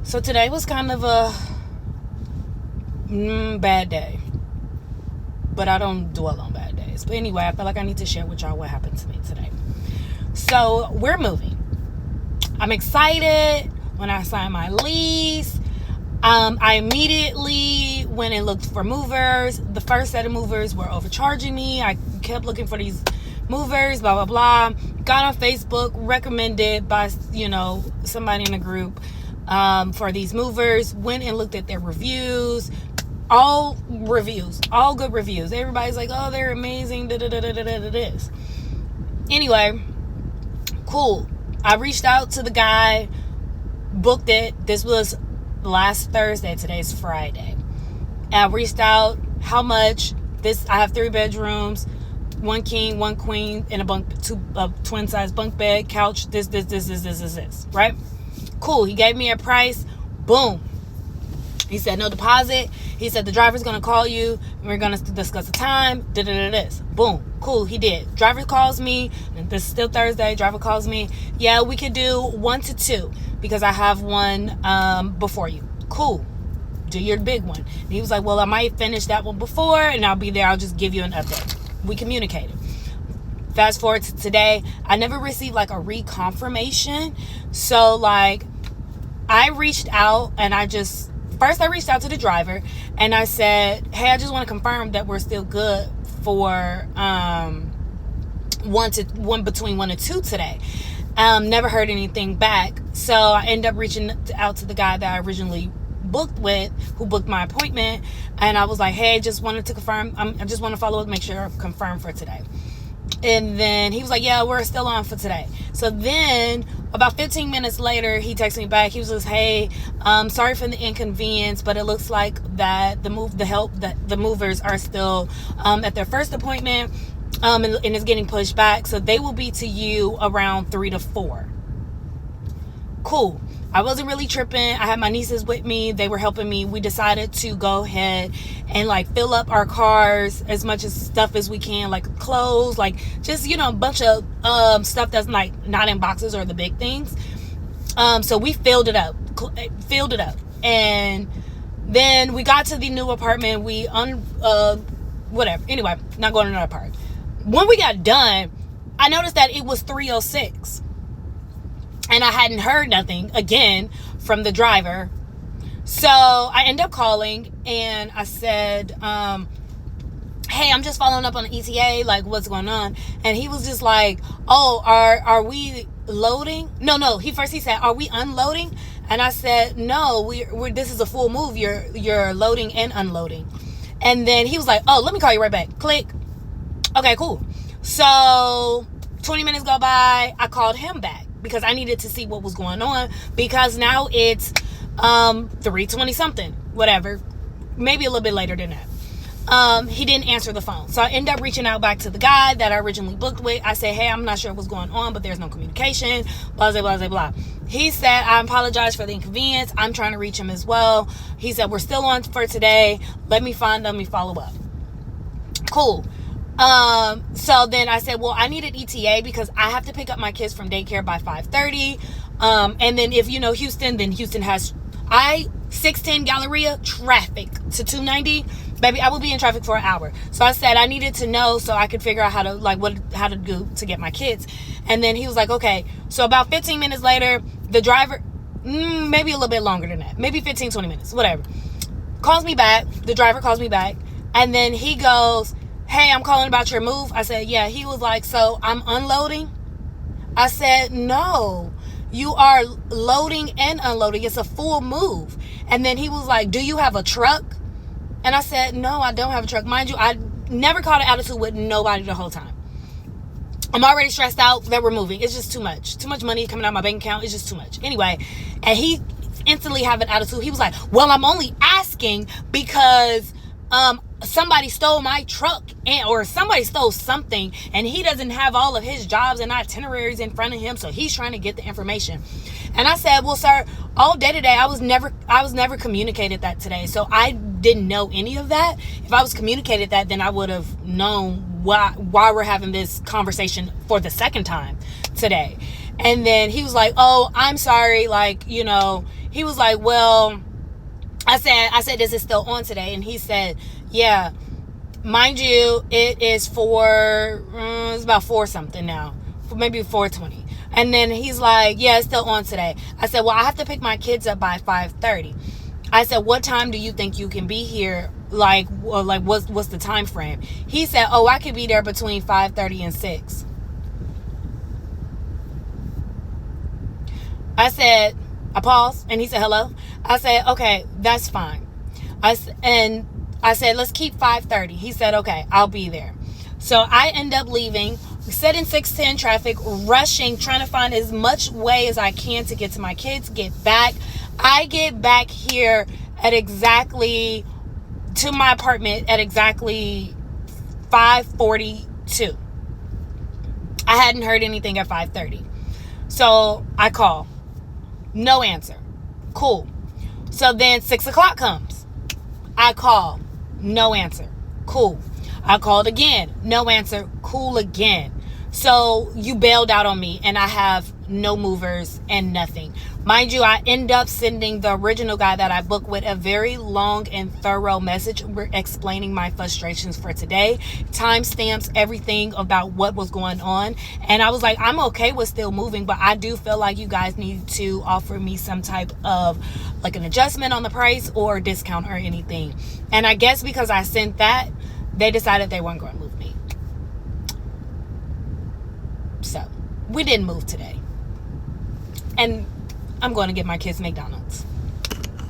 So today was kind of a bad day. But I don't dwell on bad days. But anyway, I feel like I need to share with y'all what happened to me today. So we're moving. I'm excited when I signed my lease. I immediately went and looked for movers. The first set of movers were overcharging me. I kept looking for these movers, blah, blah, blah. Got on Facebook, recommended by, somebody in a group for these movers. Went and looked at their reviews. All good reviews. Everybody's like, oh, they're amazing. This. Anyway, cool. I reached out to the guy, booked it. This was last Thursday. Today's Friday. And I reached out, how much? I have 3 bedrooms, 1 king, 1 queen, and a twin size bunk bed, couch, this, right? Cool. He gave me a price. Boom. He said no deposit. He said the driver's going to call you. And we're going to discuss the time. This. Boom. Cool. He did. Driver calls me. And this is still Thursday. Driver calls me. Yeah, we could do 1 to 2 because I have one before you. Cool. Do your big one. And he was like, well, I might finish that one before and I'll be there. I'll just give you an update. We communicated. Fast forward to today. I never received like a reconfirmation. So like I reached out and First, I reached out to the driver and I said, hey, I just want to confirm that we're still good for between 1 and 2 today. Never heard anything back. So I ended up reaching out to the guy that I originally booked with, who booked my appointment. And I was like, hey, just wanted to confirm. I just want to follow up, make sure I'm confirmed for today. And then he was like, yeah, we're still on for today. So then about 15 minutes later, he texted me back. He was just, hey, sorry for the inconvenience, but it looks like that the movers are still at their first appointment and it's getting pushed back. So they will be to you around 3 to 4. Cool. I wasn't really tripping. I had my nieces with me. They were helping me. We decided to go ahead and like fill up our cars as much as stuff as we can, like clothes, like just, a bunch of stuff that's like not in boxes or the big things. So we filled it up. And then we got to the new apartment. Whatever. Anyway, not going to another part. When we got done, I noticed that it was 3:06. And I hadn't heard nothing again from the driver. So I ended up calling and I said, hey, I'm just following up on the ETA, like what's going on? And he was just like, oh, are we loading? No. He said, are we unloading? And I said, no, this is a full move. You're loading and unloading. And then he was like, oh, let me call you right back. Click. Okay, cool. So 20 minutes go by. I called him back because I needed to see what was going on, because now it's 3:20 something, whatever, maybe a little bit later than that. He didn't answer the phone. So I ended up reaching out back to the guy that I originally booked with. I said, hey, I'm not sure what's going on, but there's no communication, blah, blah, blah, blah, blah. He said, I apologize for the inconvenience. I'm trying to reach him as well. He said, we're still on for today. Let me follow up. Cool. So then I said, well, I need an ETA because I have to pick up my kids from daycare by 5:30. And then if Houston, then Houston has 610 Galleria traffic to 290. Baby, I will be in traffic for an hour. So I said I needed to know so I could figure out how to do to get my kids. And then he was like, okay. So about 15 minutes later, the driver, maybe a little bit longer than that, maybe 15, 20 minutes, whatever, calls me back. The driver calls me back. And then he goes, hey, I'm calling about your move. I said, yeah. He was like, so I'm unloading? I said, no, you are loading and unloading. It's a full move. And then he was like, do you have a truck? And I said, no, I don't have a truck. Mind you, I never caught an attitude with nobody the whole time. I'm already stressed out that we're moving. It's just too much. Too much money coming out of my bank account. It's just too much. Anyway, and he instantly have an attitude. He was like, well, I'm only asking because somebody stole my truck or somebody stole something, and he doesn't have all of his jobs and itineraries in front of him, so he's trying to get the information. And I said, well, sir, all day today I was never communicated that today, so I didn't know any of that. If I was communicated that, then I would have known why we're having this conversation for the second time today. And then he was like, oh, I'm sorry, He was like, well, I said, is it still on today? And he said, yeah. Mind you, it is it's about 4 something now. Maybe 4:20. And then he's like, yeah, it's still on today. I said, well, I have to pick my kids up by 5:30. I said, what time do you think you can be here? Like what's the time frame? He said, oh, I could be there between 5:30 and 6. I said, I paused, and he said, hello. I said, okay, that's fine. I said, let's keep 5:30. He said, okay, I'll be there. So I end up leaving, sitting 610 traffic, rushing, trying to find as much way as I can to get to my kids, get back. I get back here to my apartment at exactly 5:42. I hadn't heard anything at 5:30. So I call. No answer. Cool. So then 6 o'clock comes. I call. No answer. Cool. I called again. No answer. Cool again. So you bailed out on me, and I have no movers and nothing. Mind you, I end up sending the original guy that I booked with a very long and thorough message explaining my frustrations for today, timestamps, everything about what was going on. And I was like, I'm okay with still moving, but I do feel like you guys need to offer me some type of like an adjustment on the price or discount or anything. And I guess because I sent that, they decided they weren't going to move me. So we didn't move today. And I'm going to get my kids McDonald's.